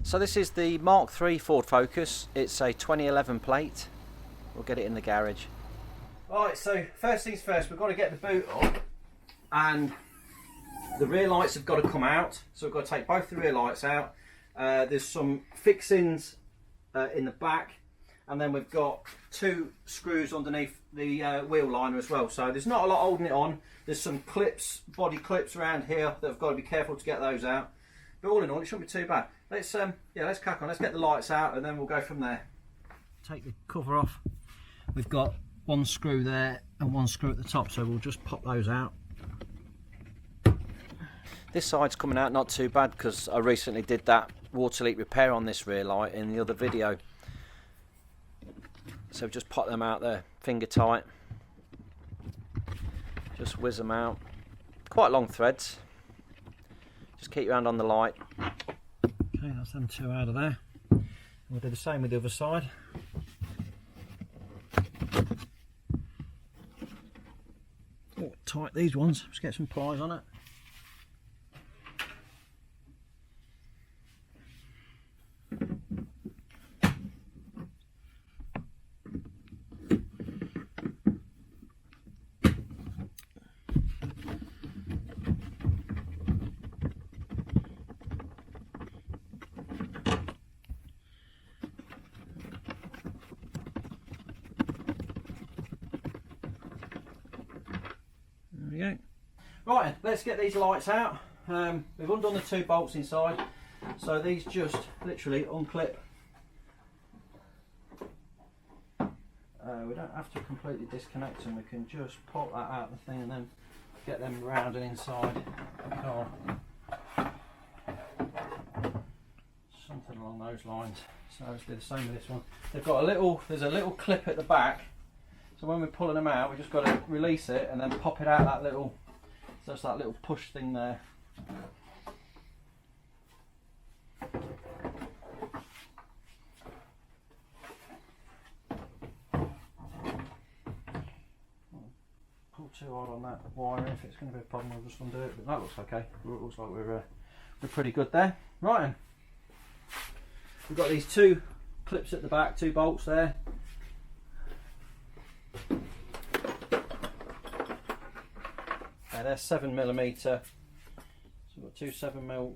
So this is the Mark 3 Ford Focus. It's a 2011 plate. We'll get it in the garage. Right, so first things first, we've got to get the boot up and the rear lights have got to come out. So we've got to take both the rear lights out. There's some fixings in the back, and then we've got 2 screws underneath the wheel liner as well. So there's not a lot holding it on. There's some clips, body clips around here that I've got to be careful to get those out. But all in all, it shouldn't be too bad. Let's crack on. Let's get the lights out and then we'll go from there. Take the cover off. We've got 1 screw there and 1 screw at the top, so we'll just pop those out. This side's coming out not too bad because I recently did that water leak repair on this rear light in the other video. So just pop them out there, finger tight. Just whiz them out. Quite long threads. Just keep your hand on the light. Okay, that's them 2 out of there. We'll do the same with the other side. Oh, tight these ones. Just get some pliers on it. Go. Right, let's get these lights out. We've undone the 2 bolts inside, so these just literally unclip. We don't have to completely disconnect them, we can just pop that out of the thing and then get them round and inside the car. Something along those lines. So let's do the same with this one. They've got there's a little clip at the back. So when we're pulling them out, we just got to release it and then pop it out that little, just that little push thing there. Pull too hard on that wire. If it's going to be a problem, I'll just undo it. But that looks okay. It looks like we're pretty good there. Right then. We've got these 2 clips at the back, 2 bolts there. They're 7mm, so we've got 2 7mm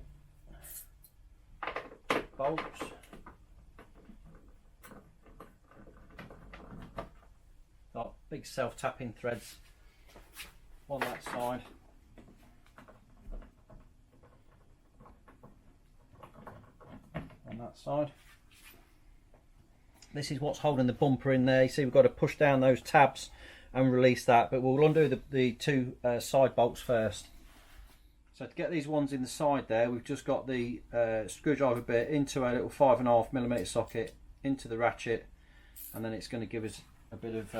bolts. Got big self-tapping threads on that side. On that side. This is what's holding the bumper in there. You see we've got to push down those tabs and release that, but we'll undo the 2 side bolts first. So to get these ones in the side there, we've just got the screwdriver bit into a little 5.5mm socket into the ratchet, and then it's going to give us a bit of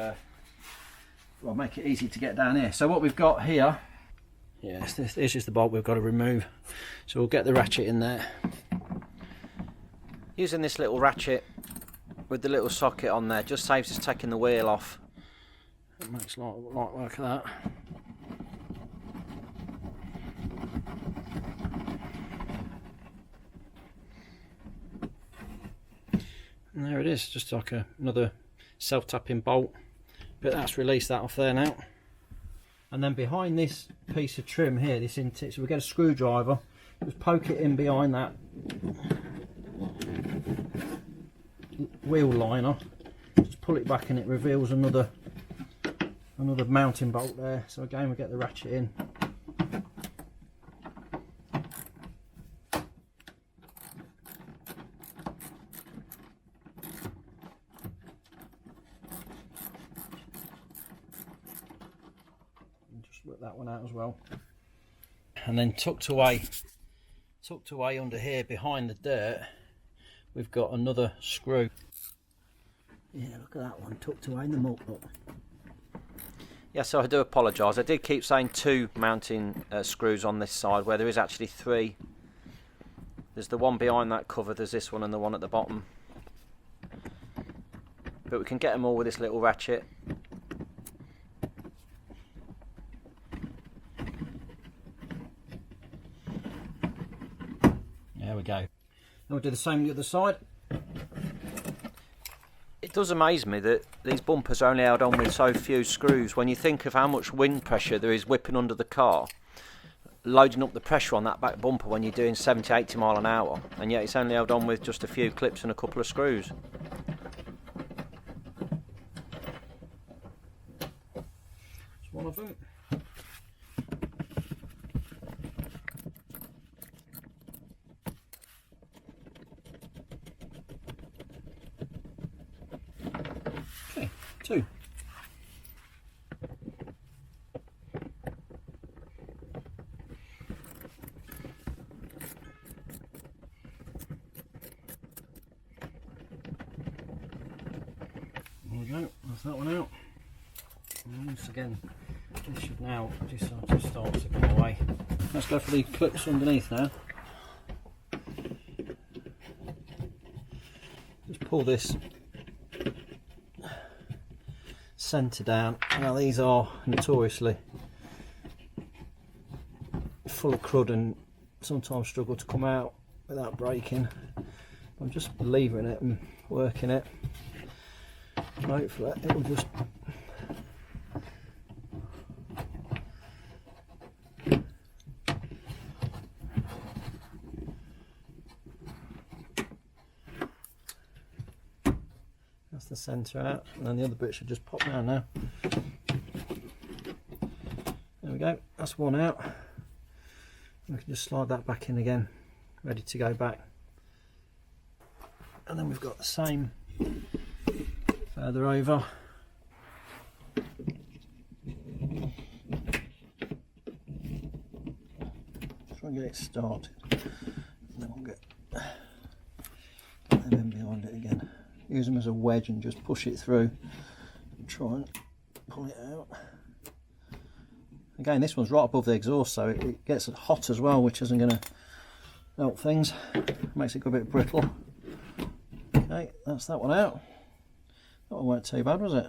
well, make it easy to get down here. So what we've got here, yes, this is the bolt we've got to remove. So we'll get the ratchet in there using this little ratchet with the little socket on there. Just saves us taking the wheel off. It makes light work of that. And there it is, just like another self-tapping bolt. But that's released that off there now. And then behind this piece of trim here, this intake, so we get a screwdriver, just poke it in behind that wheel liner, just pull it back and it reveals another mounting bolt there. So again, we get the ratchet in. And just whip that one out as well. And then tucked away under here behind the dirt, we've got another screw. Yeah, look at that one tucked away in the muck. Look. Yeah, so I do apologise. I did keep saying 2 mounting screws on this side where there is actually 3. There's the one behind that cover, there's this one and the one at the bottom. But we can get them all with this little ratchet. There we go. we'll do the same on the other side. It does amaze me that these bumpers are only held on with so few screws. When you think of how much wind pressure there is whipping under the car, loading up the pressure on that back bumper when you're doing 70, 80 mile an hour, and yet it's only held on with just a few clips and a couple of screws. That's one of them. Okay, two. There we go, that's that one out. And once again, this should now just start to come away. Let's go for the clips underneath now. Just pull this centre down. Now these are notoriously full of crud and sometimes struggle to come out without breaking. I'm just levering it and working it. Hopefully it will just that's the centre out, and then the other bit should just pop down now. There we go, that's one out. We can just slide that back in again, ready to go back. And then we've got the same further over. Try and get it started, and then we'll get them in behind it again. Use them as a wedge and just push it through and try and pull it out. Again, this one's right above the exhaust, so it gets hot as well, which isn't going to help things. Makes it go a bit brittle. Okay, that's that one out. That one weren't too bad, was it?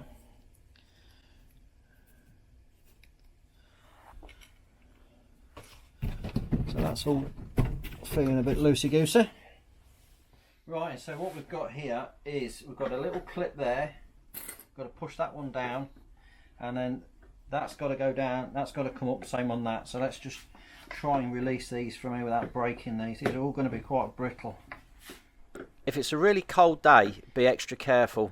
So that's all feeling a bit loosey-goosey. Right, so what we've got here is we've got a little clip there. We've got to push that one down, and then that's got to go down, that's got to come up, same on that. So let's just try and release these from here without breaking these. These are all going to be quite brittle. If it's a really cold day, be extra careful.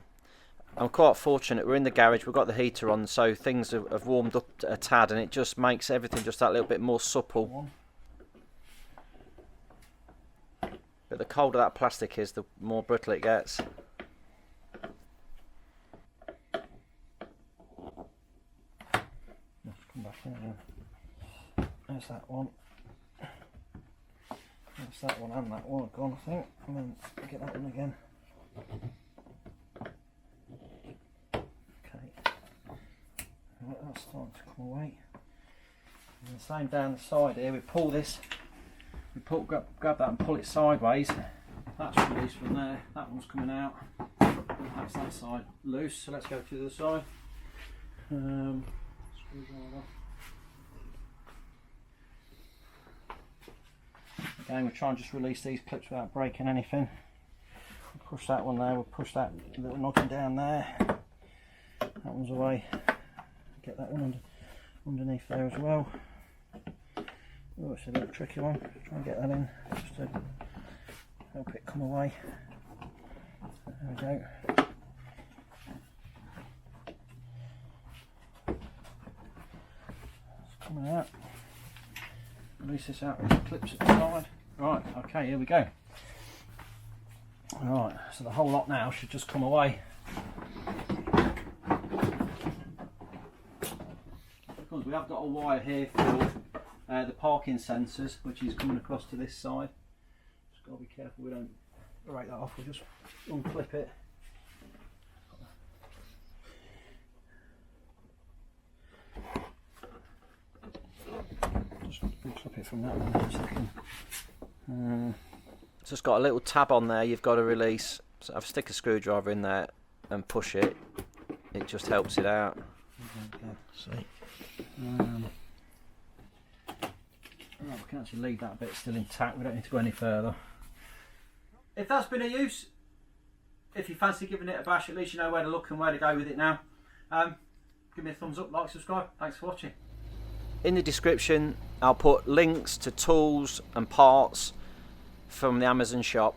I'm quite fortunate, we're in the garage, we've got the heater on, so things have warmed up a tad, and it just makes everything just that little bit more supple. But the colder that plastic is, the more brittle it gets. Let's come back in again. There's that one. There's that one and that one gone, I think. And then get that one again. Okay. Right, that's starting to come away. And the same down the side here, we pull this. We grab that and pull it sideways. That's released from there. That one's coming out. That's that side loose. So let's go to the other side. Screwdriver. Again, we'll try and just release these clips without breaking anything. We'll push that one there. We'll push that little noggin down there. That one's away. Get that one underneath there as well. Oh, it's a little tricky one. Try and get that in just to help it come away. There we go. It's coming out. Release this out with the clips at the side. Right, okay, here we go. Alright, so the whole lot now should just come away. Because we have got a wire here for the parking sensors, which is coming across to this side. Just got to be careful we don't break that off. We'll just unclip it. Just unclip it from that one in a second. It's just got a little tab on there you've got to release. So I've stick a screwdriver in there and push it. It just helps it out. See. Right, we can actually leave that bit still intact, we don't need to go any further. if that's been of use, if you fancy giving it a bash, at least you know where to look and where to go with it now. Give me a thumbs up, like, subscribe. Thanks for watching. In the description I'll put links to tools and parts from the Amazon shop.